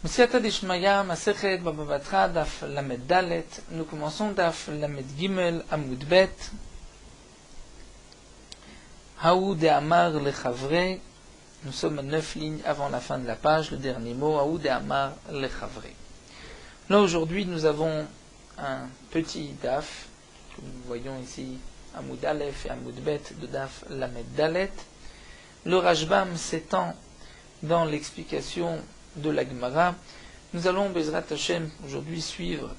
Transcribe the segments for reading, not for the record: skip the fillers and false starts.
Messiata Dishmaya, Masechet Baba Batra, Daf Lamed Dalet. Nous commençons Daf Lamed Gimel, Amud Bet. Haou de Amar le Chavre. Nous sommes à 9 lignes avant la fin de la page, le dernier mot, Haou de Amar le Chavre. Là aujourd'hui nous avons un petit Daf, que nous voyons ici, Amud Aleph et Amud Bet de Daf Lamed Dalet. Le Rashbam s'étend dans l'explication de la Gemara. Nous allons, Bezrat Hashem, aujourd'hui suivre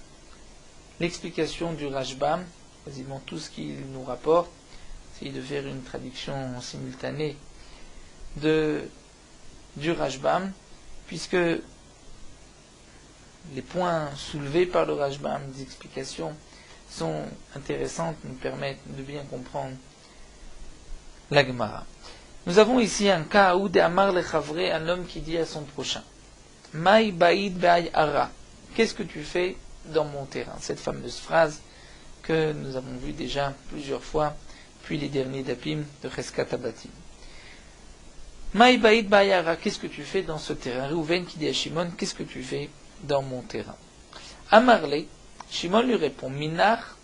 l'explication du Rashbam, quasiment tout ce qu'il nous rapporte, essayer de faire une traduction simultanée du Rashbam, puisque les points soulevés par le Rashbam, les explications sont intéressantes, nous permettent de bien comprendre la Gemara. Nous avons ici un cas où de Amar le Chavre, un homme qui dit à son prochain: Maï baïd ba'ay ara. Qu'est-ce que tu fais dans mon terrain? Cette fameuse phrase que nous avons vue déjà plusieurs fois, puis les derniers dapim de Cheskat Abatim. Maï baïd ba'ay ara. Qu'est-ce que tu fais dans ce terrain? Reuven qui dit à Shimon: qu'est-ce que tu fais dans mon terrain? Amarle, Shimon lui répond: Minar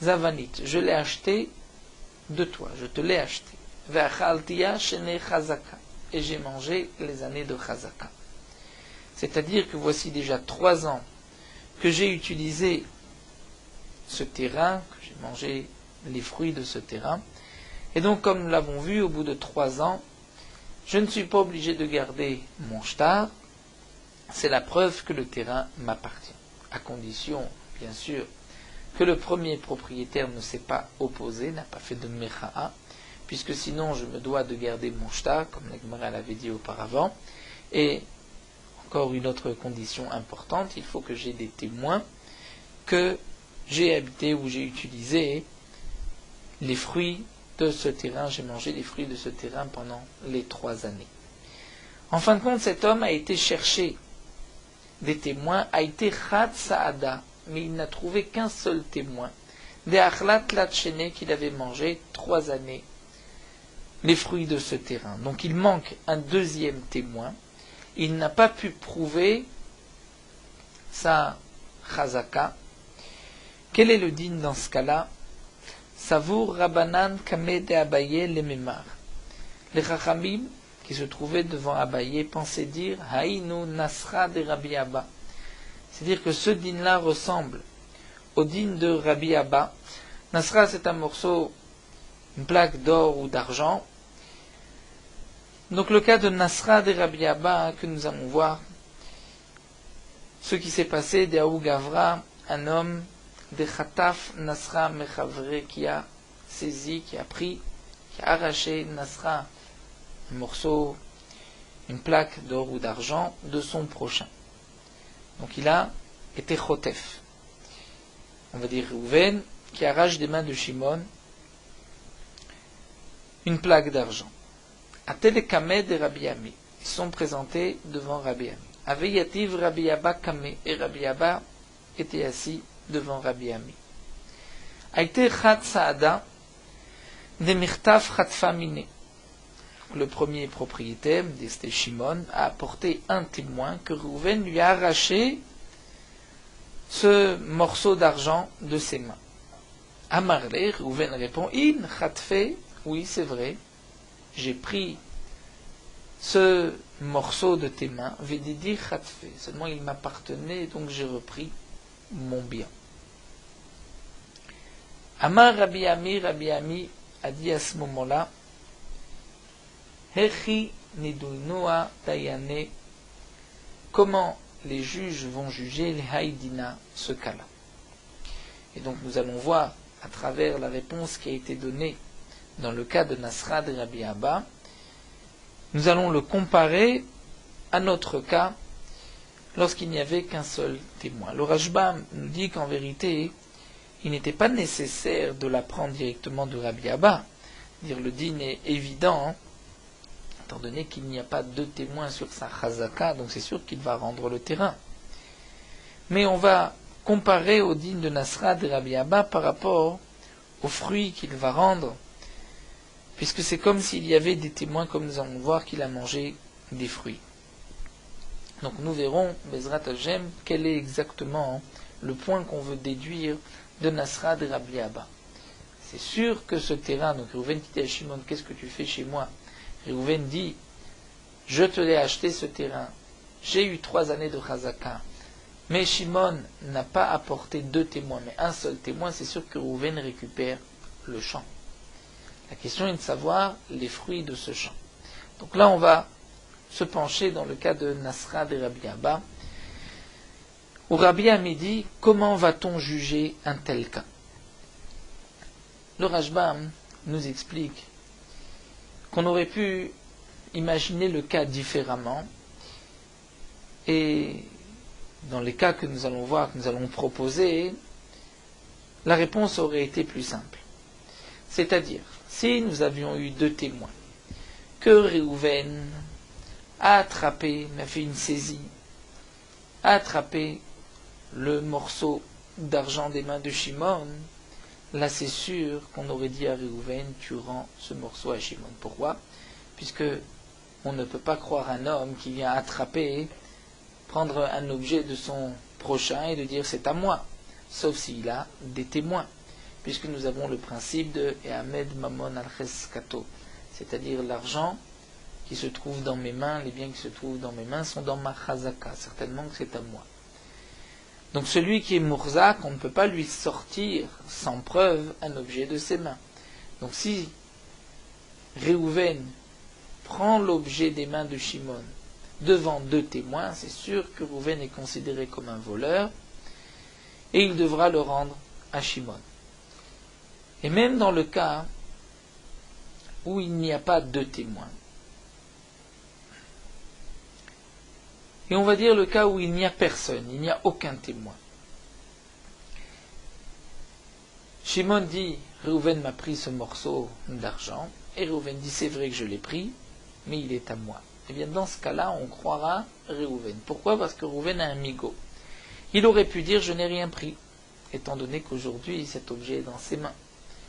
zavanit. Je l'ai acheté de toi, je te l'ai acheté. Ve'achaltiya shene chazaka. Et j'ai mangé les années de chazaka. C'est-à-dire que voici déjà 3 ans que j'ai utilisé ce terrain, que j'ai mangé les fruits de ce terrain. Et donc, comme nous l'avons vu, au bout de 3 ans, je ne suis pas obligé de garder mon shtar. C'est la preuve que le terrain m'appartient. À condition, bien sûr, que le premier propriétaire ne s'est pas opposé, n'a pas fait de mecha'a, puisque sinon je me dois de garder mon shtar, comme la Gemara l'avait dit auparavant. Et encore une autre condition importante, il faut que j'ai des témoins que j'ai habité ou j'ai utilisé les fruits de ce terrain, j'ai mangé les fruits de ce terrain pendant les 3 années. En fin de compte, cet homme a été chercher des témoins, a été Chad Saada, mais il n'a trouvé qu'un seul témoin, des Achlat Latchene, qu'il avait mangé 3 années les fruits de ce terrain. Donc il manque un deuxième témoin. Il n'a pas pu prouver sa chazaka. Quel est le digne dans ce cas-là? Savour Rabbanan Kame de Abaye le Memar. Les Chachamim qui se trouvaient devant Abaye pensaient dire Haïnu Nasra de Rabbi Abba. C'est-à-dire que ce digne-là ressemble au digne de Rabbi Abba. Nasra, c'est un morceau, une plaque d'or ou d'argent. Donc le cas de Nasra de Rabbi Abba que nous allons voir, ce qui s'est passé d'Aou Gavra, un homme de Khataf Nasra Mechavre qui a saisi, qui a pris, qui a arraché Nasra, un morceau, une plaque d'or ou d'argent de son prochain. Donc il a été Chotef. On va dire Reuven qui arrache des mains de Shimon une plaque d'argent. Atelekame de Rabbi Ami. Ils sont présentés devant Rabbi Ami. Aveyativ Rabbi Abba Kame. Et Rabbi Abba était assis devant Rabbi Ami. Aïte Chat Saada de Mirtaf Chatfa Mine. Le premier propriétaire, c'était Shimon, a apporté un témoin que Reuven lui a arraché ce morceau d'argent de ses mains. Amarle, Reuven répond: In Chatfe. Oui, c'est vrai. J'ai pris ce morceau de tes mains, Vedidi Khatfe, seulement il m'appartenait, donc j'ai repris mon bien. Amar Rabbi Ami a dit à ce moment-là, Hechi Nidulnoa Dayane, comment les juges vont juger les Haïdina, ce cas-là. Et donc nous allons voir, à travers la réponse qui a été donnée dans le cas de Nasra de Rabbi Abba, nous allons le comparer à notre cas lorsqu'il n'y avait qu'un seul témoin. Le Rashbam nous dit qu'en vérité, il n'était pas nécessaire de l'apprendre directement de Rabbi Abba. Dire le din est évident, étant donné qu'il n'y a pas 2 témoins sur sa chazaka, donc c'est sûr qu'il va rendre le terrain. Mais on va comparer au din de Nasra de Rabbi Abba par rapport aux fruits qu'il va rendre, puisque c'est comme s'il y avait des témoins, comme nous allons voir, qu'il a mangé des fruits. Donc nous verrons, Bezrat Hashem, quel est exactement le point qu'on veut déduire de Nasra de Rabbi Abba. C'est sûr que ce terrain, donc Réhouven dit à Shimon, qu'est-ce que tu fais chez moi? Réhouven dit, je te l'ai acheté ce terrain, j'ai eu 3 années de Chazaka, mais Shimon n'a pas apporté 2 témoins, mais un seul témoin, c'est sûr que Réhouven récupère le champ. La question est de savoir les fruits de ce champ. Donc là, on va se pencher dans le cas de Nasra de Rabbi Abba, où Rabbi Ami dit, comment va-t-on juger un tel cas? Le Rashbam nous explique qu'on aurait pu imaginer le cas différemment, et dans les cas que nous allons voir, que nous allons proposer, la réponse aurait été plus simple. C'est-à-dire, si nous avions eu 2 témoins, que Réhouven a attrapé, a fait une saisie, a attrapé le morceau d'argent des mains de Shimon, là c'est sûr qu'on aurait dit à Réhouven, tu rends ce morceau à Shimon. Pourquoi? Puisque on ne peut pas croire un homme qui vient attraper, prendre un objet de son prochain et de dire c'est à moi, sauf s'il a des témoins, puisque nous avons le principe de Ehamed Mamon al-Cheskato, c'est-à-dire l'argent qui se trouve dans mes mains, les biens qui se trouvent dans mes mains sont dans ma chazaka, certainement que c'est à moi. Donc celui qui est Mourzak, on ne peut pas lui sortir sans preuve un objet de ses mains. Donc si Réhouven prend l'objet des mains de Shimon devant 2 témoins, c'est sûr que Réhouven est considéré comme un voleur et il devra le rendre à Shimon. Et même dans le cas où il n'y a pas 2 témoins, et on va dire le cas où il n'y a personne, il n'y a aucun témoin. Shimon dit, Réhouven m'a pris ce morceau d'argent, et Réhouven dit, c'est vrai que je l'ai pris, mais il est à moi. Eh bien, dans ce cas-là, on croira Réhouven. Pourquoi? Parce que Réhouven a un migo. Il aurait pu dire, je n'ai rien pris, étant donné qu'aujourd'hui, cet objet est dans ses mains.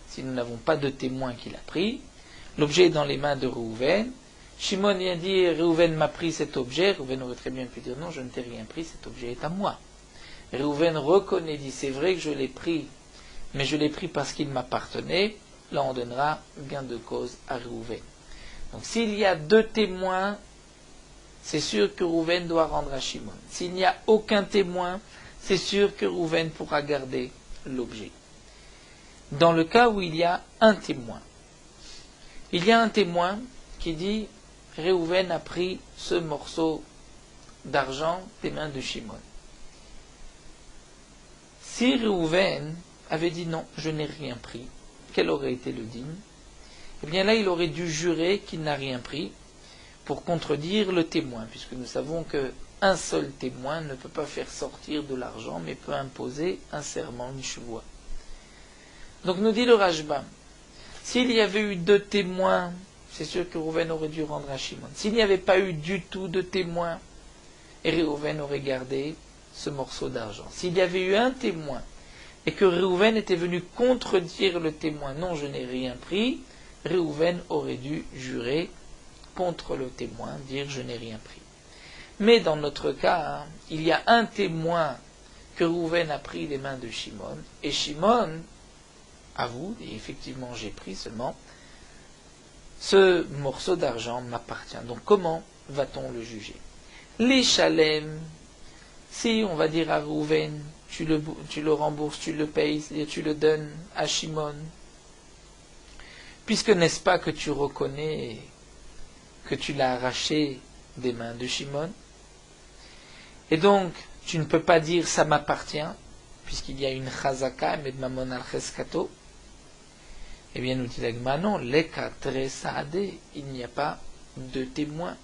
Si nous n'avons pas de témoin qu'il a pris, l'objet est dans les mains de Réhouven. Shimon vient dire, Réhouven m'a pris cet objet. Réhouven aurait très bien pu dire, non, je ne t'ai rien pris, cet objet est à moi. Réhouven reconnaît, dit, c'est vrai que je l'ai pris, mais je l'ai pris parce qu'il m'appartenait. Là, on donnera gain de cause à Réhouven. Donc, s'il y a 2 témoins, c'est sûr que Réhouven doit rendre à Shimon. S'il n'y a aucun témoin, c'est sûr que Réhouven pourra garder l'objet. Dans le cas où il y a un témoin, il y a un témoin qui dit, Réhouven a pris ce morceau d'argent des mains de Shimon. Si Réhouven avait dit non, je n'ai rien pris, quel aurait été le dîme? Eh bien là, il aurait dû jurer qu'il n'a rien pris pour contredire le témoin, puisque nous savons qu'un seul témoin ne peut pas faire sortir de l'argent, mais peut imposer un serment, une chevoie. Donc nous dit le Rashbam, s'il y avait eu 2 témoins, c'est sûr que Réhouven aurait dû rendre à Shimon. S'il n'y avait pas eu du tout de témoins, Réhouven aurait gardé ce morceau d'argent. S'il y avait eu un témoin, et que Réhouven était venu contredire le témoin, non, je n'ai rien pris, Réhouven aurait dû jurer contre le témoin, dire je n'ai rien pris. Mais dans notre cas, il y a un témoin que Réhouven a pris des mains de Shimon, et Shimon avoue, et effectivement j'ai pris seulement, ce morceau d'argent m'appartient. Donc comment va-t-on le juger? Les chalem, si on va dire à Réhouven, tu le rembourses, tu le payes, c'est-à-dire tu le donnes à Shimon, puisque n'est-ce pas que tu reconnais que tu l'as arraché des mains de Shimon, et donc tu ne peux pas dire ça m'appartient, puisqu'il y a une chazaka, mais de mamon al cheskato. Eh bien, nous dit l'Agma, non, l'ekatre saade, il n'y a pas 2 témoins.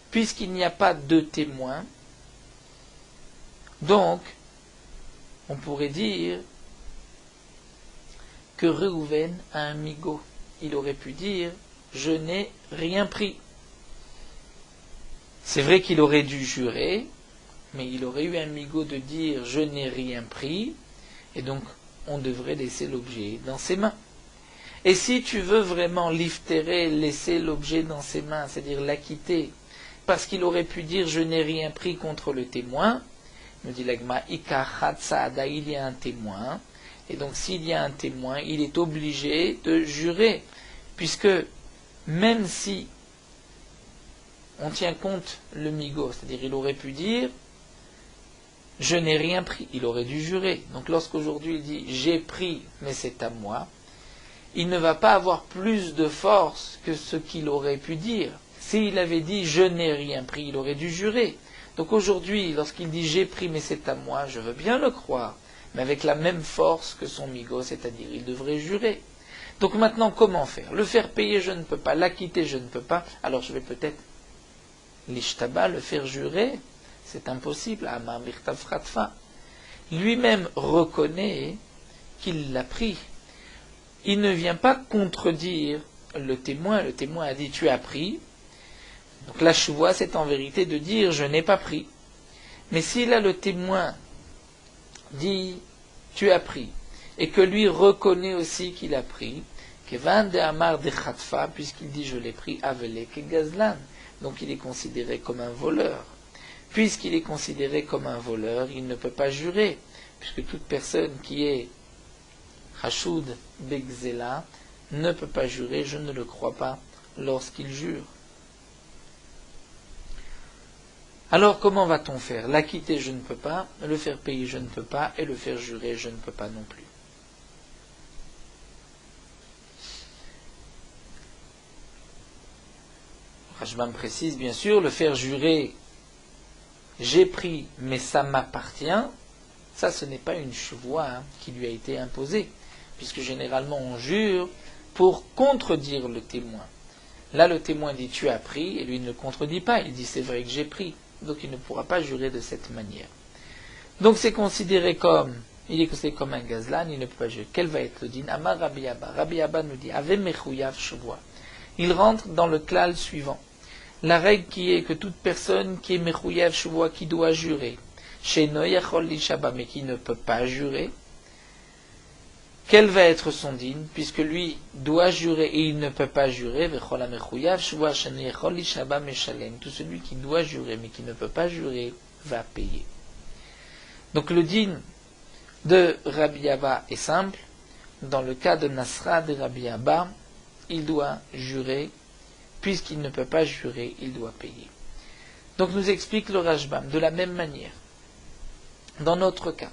Puisqu'il n'y a pas 2 témoins, donc, on pourrait dire que Réhouven a un migo. Il aurait pu dire, je n'ai rien pris. C'est vrai qu'il aurait dû jurer, mais il aurait eu un migo de dire, je n'ai rien pris, et donc, on devrait laisser l'objet dans ses mains. Et si tu veux vraiment l'iftérer, laisser l'objet dans ses mains, c'est-à-dire l'acquitter, parce qu'il aurait pu dire je n'ai rien pris contre le témoin. Me dit l'agma, Ikachat Saada, il y a un témoin, et donc s'il y a un témoin, il est obligé de jurer, puisque même si on tient compte le migo, c'est-à-dire il aurait pu dire je n'ai rien pris, il aurait dû jurer. Donc lorsqu'aujourd'hui il dit j'ai pris mais c'est à moi, il ne va pas avoir plus de force que ce qu'il aurait pu dire. S'il avait dit je n'ai rien pris, il aurait dû jurer. Donc aujourd'hui, lorsqu'il dit j'ai pris mais c'est à moi, je veux bien le croire, mais avec la même force que son migo, c'est-à-dire il devrait jurer. Donc maintenant, comment faire? Le faire payer, je ne peux pas. L'acquitter, je ne peux pas. Alors je vais peut-être l'ishtaba, le faire jurer. C'est impossible. Amar mirtav fratfa. Lui-même reconnaît qu'il l'a pris. Il ne vient pas contredire le témoin. Le témoin a dit tu as pris. Donc la choua, c'est en vérité de dire je n'ai pas pris. Mais si là le témoin dit tu as pris, et que lui reconnaît aussi qu'il a pris, Kevan de Amar de Khatfa, puisqu'il dit je l'ai pris, Avele ke Gazlan, donc il est considéré comme un voleur. Puisqu'il est considéré comme un voleur, il ne peut pas jurer, puisque toute personne qui est Hashoud Begzela ne peut pas jurer, je ne le crois pas, lorsqu'il jure. Alors comment va-t-on faire? L'acquitter, je ne peux pas, le faire payer, je ne peux pas, et le faire jurer, je ne peux pas non plus. Rashbam précise, bien sûr, le faire jurer, j'ai pris, mais ça m'appartient, ça ce n'est pas une chevoie qui lui a été imposée, puisque généralement on jure pour contredire le témoin. Là le témoin dit tu as pris, et lui ne contredit pas, il dit c'est vrai que j'ai pris. Donc il ne pourra pas jurer de cette manière. Donc c'est considéré comme, il est considéré comme un gazlan, il ne peut pas jurer. Quel va être le din? Amar Rabbi Abba. Rabbi Abba nous dit, Ave mechouyav shvoa. Il rentre dans le klal suivant. La règle qui est que toute personne qui est mechouyav shvoa, qui doit jurer, she'no yachol lishaba, mais qui ne peut pas jurer, quel va être son din, puisque lui doit jurer et il ne peut pas jurer, tout celui qui doit jurer mais qui ne peut pas jurer va payer. Donc le din de Rabbi Abba est simple. Dans le cas de Nasra de Rabbi Abba, il doit jurer, puisqu'il ne peut pas jurer, il doit payer. Donc nous explique le Rashbam de la même manière. Dans notre cas,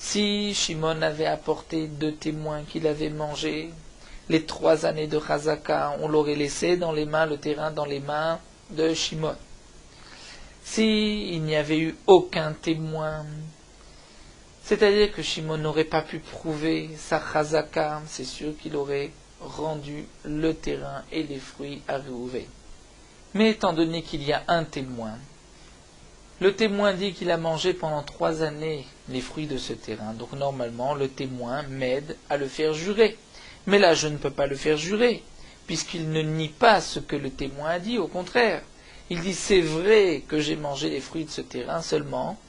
si Shimon avait apporté 2 témoins qu'il avait mangé les 3 années de Chazaka, on l'aurait laissé dans les mains, le terrain dans les mains de Shimon. Si il n'y avait eu aucun témoin, c'est-à-dire que Shimon n'aurait pas pu prouver sa Chazaka, c'est sûr qu'il aurait rendu le terrain et les fruits à Réhouven. Mais étant donné qu'il y a un témoin, le témoin dit qu'il a mangé pendant 3 années les fruits de ce terrain. Donc normalement, le témoin m'aide à le faire jurer. Mais là, je ne peux pas le faire jurer, puisqu'il ne nie pas ce que le témoin a dit. Au contraire, il dit c'est vrai que j'ai mangé les fruits de ce terrain, seulement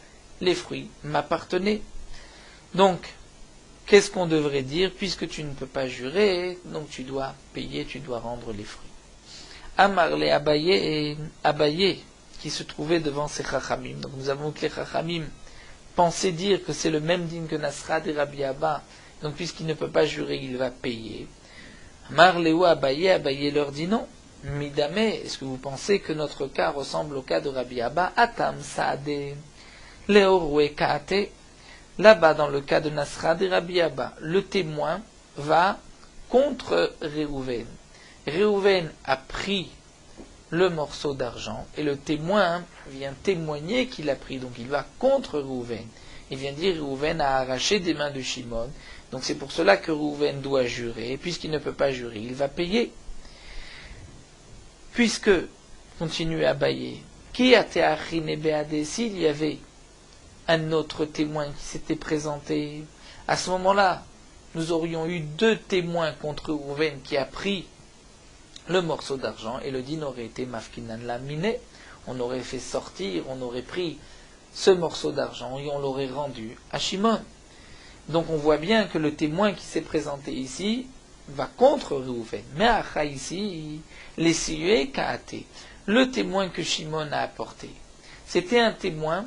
les fruits m'appartenaient. Donc, qu'est-ce qu'on devrait dire? Puisque tu ne peux pas jurer, donc tu dois payer, tu dois rendre les fruits. Amarle Abaye, qui se trouvait devant ces Chachamim. Donc nous avons que les Chachamim pensaient dire que c'est le même din que Nasra de Rabbi Abba. Donc puisqu'il ne peut pas jurer, il va payer. Amar Léo Abaye leur dit non. Midame, est-ce que vous pensez que notre cas ressemble au cas de Rabbi Abba? Atam Saade Leorwe Kaate. Là-bas, dans le cas de Nasra de Rabbi Abba, le témoin va contre Réhouven. Réhouven a pris le morceau d'argent, et le témoin vient témoigner qu'il a pris, donc il va contre Réhouven. Il vient dire Réhouven a arraché des mains de Shimon, donc c'est pour cela que Réhouven doit jurer, et puisqu'il ne peut pas jurer, il va payer. Puisque, continue Abaye, qui a te'achine be'ade, s'il y avait un autre témoin qui s'était présenté, à ce moment-là, nous aurions eu 2 témoins contre Réhouven qui a pris le morceau d'argent, et le din aurait été mafkinan laminé, on aurait fait sortir, on aurait pris ce morceau d'argent et on l'aurait rendu à Shimon. Donc on voit bien que le témoin qui s'est présenté ici va contre Réhouven. Mais Acha ici, les siue kaate. le témoin que Shimon a apporté, c'était un témoin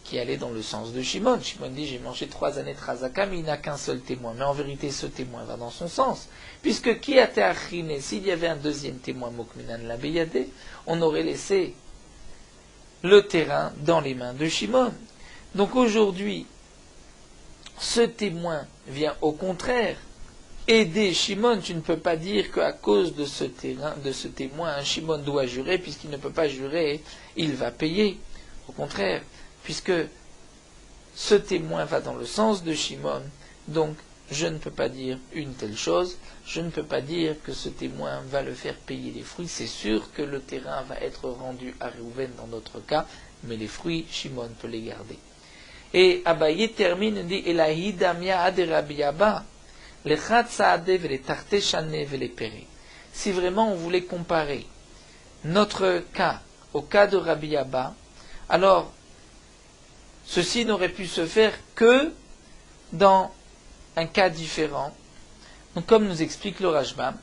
qui allait dans le sens de Shimon. Shimon dit, j'ai mangé 3 années de Chazaka, mais il n'a qu'un seul témoin. Mais en vérité, ce témoin va dans son sens. Puisque qui a te'achine, s'il y avait un deuxième témoin, Mokminan la Beyade, on aurait laissé le terrain dans les mains de Shimon. Donc aujourd'hui, ce témoin vient au contraire aider Shimon. Tu ne peux pas dire qu'à cause de ce témoin, Shimon doit jurer, puisqu'il ne peut pas jurer, il va payer. Au contraire, puisque ce témoin va dans le sens de Shimon, donc je ne peux pas dire une telle chose, je ne peux pas dire que ce témoin va le faire payer les fruits. C'est sûr que le terrain va être rendu à Réhouven dans notre cas, mais les fruits, Shimon peut les garder. Et Abaye termine et dit Elahidamia ade Rabbi Abba, les Chatsaade vele Tarte Shane vele Pere. Si vraiment on voulait comparer notre cas au cas de Rabbi Abba, alors ceci n'aurait pu se faire que dans un cas différent. Donc comme nous explique le Rashbam,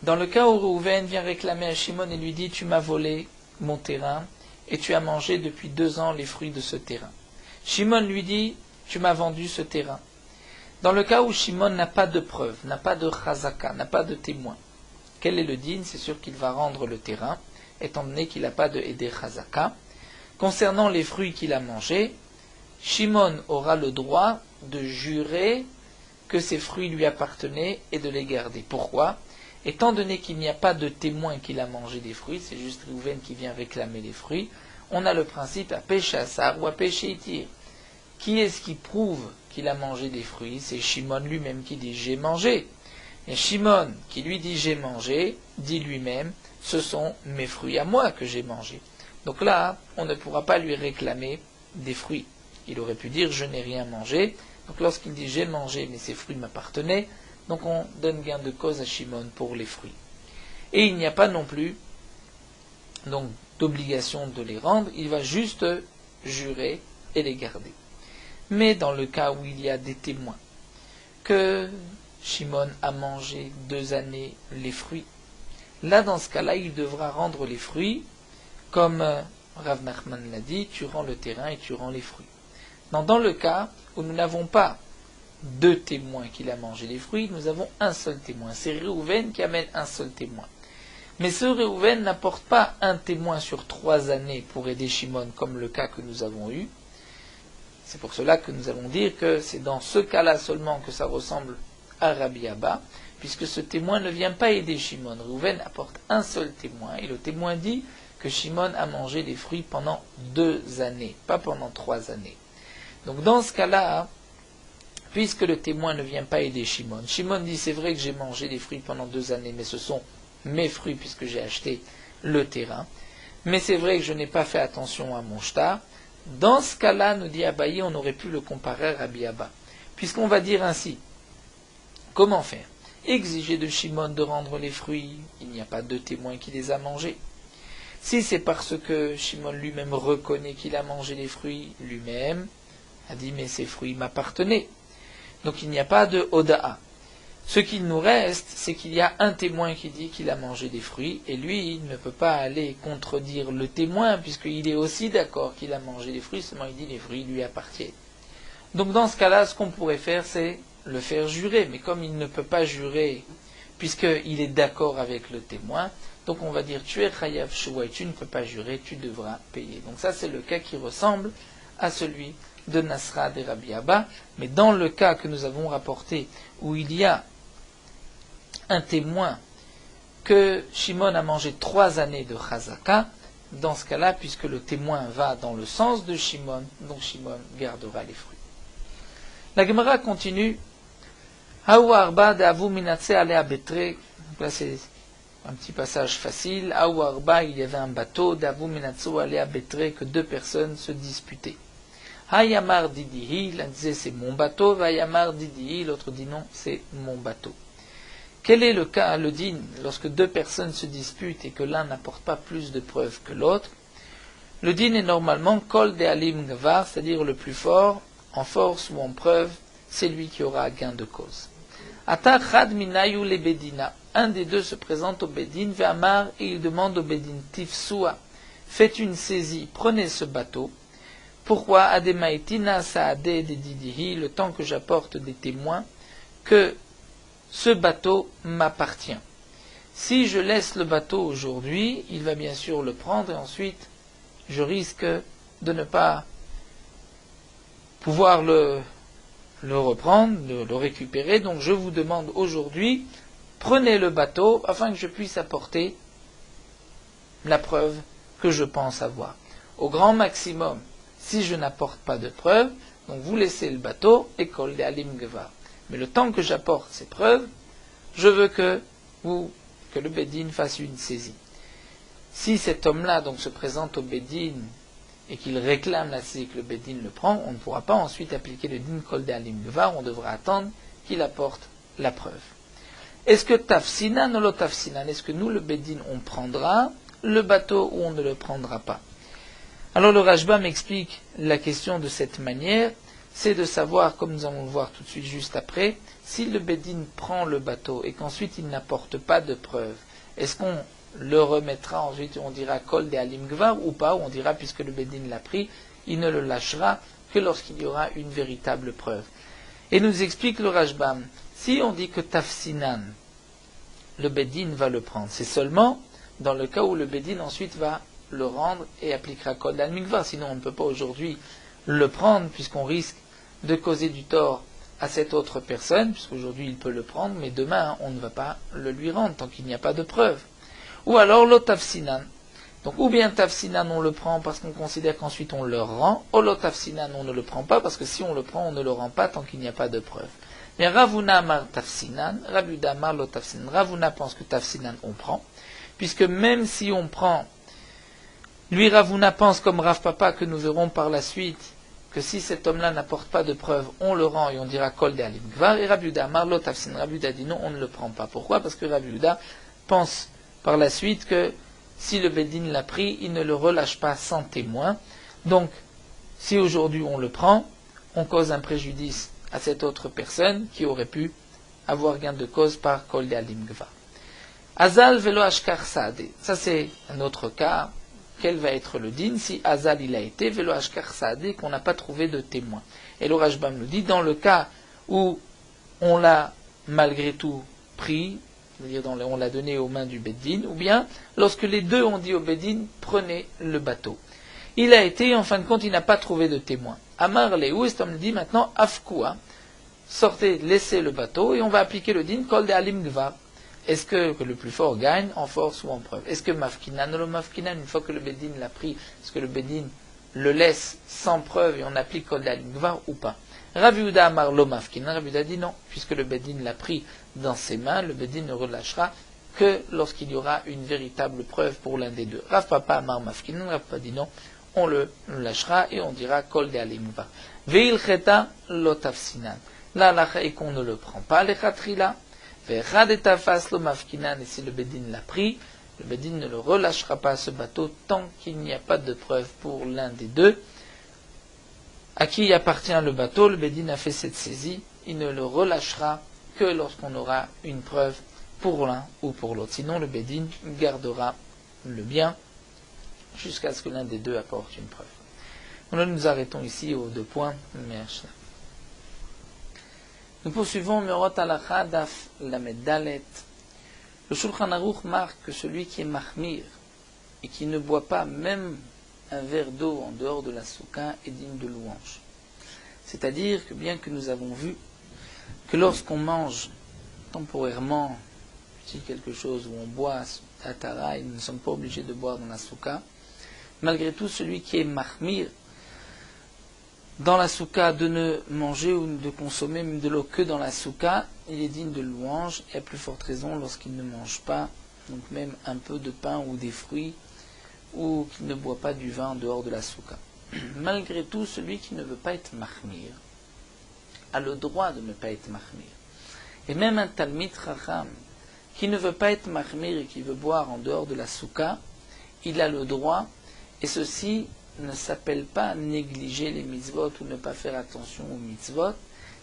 dans le cas où Réhouven vient réclamer à Shimon et lui dit tu m'as volé mon terrain et tu as mangé depuis 2 ans les fruits de ce terrain. Shimon lui dit tu m'as vendu ce terrain. Dans le cas où Shimon n'a pas de preuve, n'a pas de chazaka, n'a pas de témoin, quel est le din? C'est sûr qu'il va rendre le terrain, étant donné qu'il n'a pas de éder chazaka. Concernant les fruits qu'il a mangés, Shimon aura le droit de jurer que ces fruits lui appartenaient et de les garder. Pourquoi? Étant donné qu'il n'y a pas de témoin qu'il a mangé des fruits, c'est juste Réhouven qui vient réclamer les fruits, on a le principe à péché assar ou à péché itir. Qui est-ce qui prouve qu'il a mangé des fruits? C'est Shimon lui-même qui dit j'ai mangé. Et Shimon qui lui dit j'ai mangé, dit lui-même ce sont mes fruits à moi que j'ai mangés. Donc là, on ne pourra pas lui réclamer des fruits. Il aurait pu dire je n'ai rien mangé. Donc lorsqu'il dit j'ai mangé mais ces fruits m'appartenaient, donc on donne gain de cause à Shimon pour les fruits. Et il n'y a pas non plus donc d'obligation de les rendre, il va juste jurer et les garder. Mais dans le cas où il y a des témoins, que Shimon a mangé 2 années les fruits, là dans ce cas-là il devra rendre les fruits, comme Rav Nachman l'a dit, tu rends le terrain et tu rends les fruits. Dans le cas où nous n'avons pas 2 témoins qu'il a mangé les fruits, nous avons un seul témoin. C'est Réhouven qui amène un seul témoin. Mais ce Réhouven n'apporte pas un témoin sur 3 années pour aider Shimon, comme le cas que nous avons eu. C'est pour cela que nous allons dire que c'est dans ce cas-là seulement que ça ressemble à Rabbi Abba, puisque ce témoin ne vient pas aider Shimon. Réhouven apporte un seul témoin, et le témoin dit que Shimon a mangé des fruits pendant 2 années, pas pendant 3 années. Donc dans ce cas-là, puisque le témoin ne vient pas aider Shimon, Shimon dit c'est vrai que j'ai mangé des fruits pendant 2 années, mais ce sont mes fruits puisque j'ai acheté le terrain, mais c'est vrai que je n'ai pas fait attention à mon shtar. Dans ce cas-là, nous dit Abaye, on aurait pu le comparer à Rabbi Abba, puisqu'on va dire ainsi, comment faire? Exiger de Shimon de rendre les fruits, il n'y a pas de témoin qui les a mangés. Si c'est parce que Shimon lui-même reconnaît qu'il a mangé les fruits lui-même, a dit mais ces fruits m'appartenaient. Donc il n'y a pas de Oda'a. Ce qu'il nous reste, c'est qu'il y a un témoin qui dit qu'il a mangé des fruits, et lui, il ne peut pas aller contredire le témoin, puisqu'il est aussi d'accord qu'il a mangé des fruits, seulement il dit les fruits lui appartiennent. Donc dans ce cas-là, ce qu'on pourrait faire, c'est le faire jurer, mais comme il ne peut pas jurer, puisqu'il est d'accord avec le témoin, donc on va dire tu es chayav shua, tu ne peux pas jurer, tu devras payer. Donc ça c'est le cas qui ressemble à celui de Nasra et Rabbi Abba, mais dans le cas que nous avons rapporté, où il y a un témoin que Shimon a mangé 3 années de Chazaka, dans ce cas-là, puisque le témoin va dans le sens de Shimon, donc Shimon gardera les fruits. La Gemara continue. Là c'est un petit passage facile. Il y avait un bateau, que 2 personnes se disputaient. Hayamar Didihi, l'un disait c'est mon bateau, Hayamar Didihi, l'autre dit non, c'est mon bateau. Quel est le cas, le din, lorsque 2 personnes se disputent et que l'un n'apporte pas plus de preuves que l'autre? Le din est normalement Kol de Alim Gvar, c'est-à-dire le plus fort, en force ou en preuve, c'est lui qui aura gain de cause. Ata chad minayu le bedina. Un des deux se présente au bedin, ve'amar, et il demande au bedin, tifsua, faites une saisie, prenez ce bateau. Pourquoi ademaitina saade de didihi, le temps que j'apporte des témoins, que ce bateau m'appartient. Si je laisse le bateau aujourd'hui, il va bien sûr le prendre et ensuite je risque de ne pas pouvoir le reprendre, le récupérer. Donc je vous demande aujourd'hui, prenez le bateau afin que je puisse apporter la preuve que je pense avoir. Au grand maximum, si je n'apporte pas de preuve, donc vous laissez le bateau et kol de alim gevar. Mais le temps que j'apporte ces preuves, je veux que le Bédine fasse une saisie. Si cet homme-là donc se présente au Bédine et qu'il réclame la saisie que le Bédine le prend, on ne pourra pas ensuite appliquer le din kol de alim gevar, on devra attendre qu'il apporte la preuve. Est-ce que tafsinan ou lo tafsinan? Est-ce que nous, le Bédine, on prendra le bateau ou on ne le prendra pas? Alors le Rashbam explique la question de cette manière, c'est de savoir, comme nous allons le voir tout de suite juste après, si le Bédine prend le bateau et qu'ensuite il n'apporte pas de preuve, est-ce qu'on le remettra ensuite, on dira kol de alim gvar ou pas, ou on dira puisque le Bédine l'a pris, il ne le lâchera que lorsqu'il y aura une véritable preuve. Et nous explique le Rashbam, si on dit que tafsinan, le Bédine va le prendre, c'est seulement dans le cas où le Bédine ensuite va le rendre et appliquera kol de alim gvar, sinon on ne peut pas aujourd'hui le prendre puisqu'on risque de causer du tort à cette autre personne, puisqu'aujourd'hui il peut le prendre, mais demain on ne va pas le lui rendre tant qu'il n'y a pas de preuve. Ou alors lo tafsinan. Donc ou bien tafsinan on le prend parce qu'on considère qu'ensuite on le rend, ou lo tafsinan on ne le prend pas parce que si on le prend on ne le rend pas tant qu'il n'y a pas de preuve. Mais Ravuna amar tafsinan, Rabbi Yehuda amar lo tafsinan. Ravuna pense que tafsinan on prend, puisque même si on prend, lui Ravuna pense comme Rav Papa que nous verrons par la suite, que si cet homme-là n'apporte pas de preuve, on le rend et on dira kol de alim gvar, et Rabbi Yehuda amar lo tafsinan. Rabbi Yehuda dit non, on ne le prend pas. Pourquoi? Parce que Rabbi Yehuda pense par la suite que si le Bédine l'a pris, il ne le relâche pas sans témoin. Donc, si aujourd'hui on le prend, on cause un préjudice à cette autre personne qui aurait pu avoir gain de cause par kol de alim gvar. Azal velo ashkar saade. Ça c'est un autre cas. Quel va être le din si Azal il a été velo ashkar saade, qu'on n'a pas trouvé de témoin? Et le Rashbam nous dit, dans le cas où on l'a malgré tout pris, c'est-à-dire on l'a donné aux mains du Bédine, ou bien lorsque les deux ont dit au Bédine, prenez le bateau. Il a été, en fin de compte, il n'a pas trouvé de témoin. Amar Léou, cet homme dit maintenant, afkoua, sortez, laissez le bateau, et on va appliquer le din, kol de alim gvar. Est-ce que le plus fort gagne en force ou en preuve? Est-ce que mafkinan ou le mafkinan, une fois que le Bédine l'a pris, est-ce que le Bédine le laisse sans preuve et on applique kol de alim gvar ou pas? Rabbi Yehuda amar lo mafkinan, Rabbi Yehuda dit non, puisque le Bédine l'a pris dans ses mains, le Bédine ne relâchera que lorsqu'il y aura une véritable preuve pour l'un des deux. Rav Papa amar mafkinan, Rav Papa dit non, on le lâchera et on dira kol de alim gvar. Veil cheta lo tafsinan. Là, la est qu'on ne le prend pas, les chatrila. Et si le Bédine l'a pris, le Bédine ne le relâchera pas ce bateau tant qu'il n'y a pas de preuve pour l'un des deux. À qui appartient le bateau, le Bédine a fait cette saisie, il ne le relâchera que lorsqu'on aura une preuve pour l'un ou pour l'autre. Sinon, le Bédine gardera le bien jusqu'à ce que l'un des deux apporte une preuve. Nous nous arrêtons ici aux 2 points. Merci. Nous poursuivons Merot Halacha Daf Lamed Dalet. Le Shulchan Aruch marque que celui qui est mahmir et qui ne boit pas même un verre d'eau en dehors de la souka est digne de louange. C'est-à-dire que bien que nous avons vu que lorsqu'on mange temporairement quelque chose où on boit à Tara, nous ne sommes pas obligés de boire dans la souka, malgré tout celui qui est mahmir dans la souka de ne manger ou de consommer même de l'eau que dans la souka, il est digne de louange, et à plus forte raison lorsqu'il ne mange pas, donc même un peu de pain ou des fruits, ou qu'il ne boit pas du vin en dehors de la souka. Malgré tout, celui qui ne veut pas être mahmir a le droit de ne pas être mahmir. Et même un talmid chacham qui ne veut pas être mahmir et qui veut boire en dehors de la souka, il a le droit, et ceci ne s'appelle pas négliger les mitzvot ou ne pas faire attention aux mitzvot,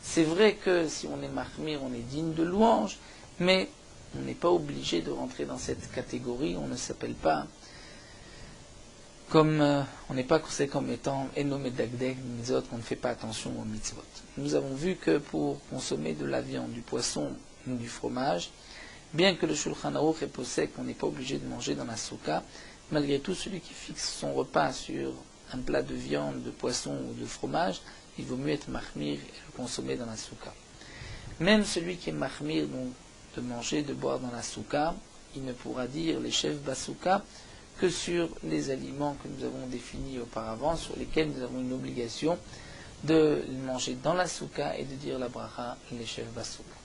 C'est vrai que si on est mahmir, on est digne de louange, mais on n'est pas obligé de rentrer dans cette catégorie. On ne s'appelle pas comme on n'est pas considéré comme étant Enom et Dagdeg, mitzvot, qu'on ne fait pas attention aux mitzvot. Nous avons vu que pour consommer de la viande, du poisson ou du fromage, bien que le Shulchan Aruch est possède qu'on n'est pas obligé de manger dans la souka, malgré tout, celui qui fixe son repas sur un plat de viande, de poisson ou de fromage, il vaut mieux être mahmir et le consommer dans la souka. Même celui qui est mahmir, donc de manger, de boire dans la souka, il ne pourra dire les chefs basouka que sur les aliments que nous avons définis auparavant, sur lesquels nous avons une obligation de manger dans la souka et de dire la bracha les chefs basouka.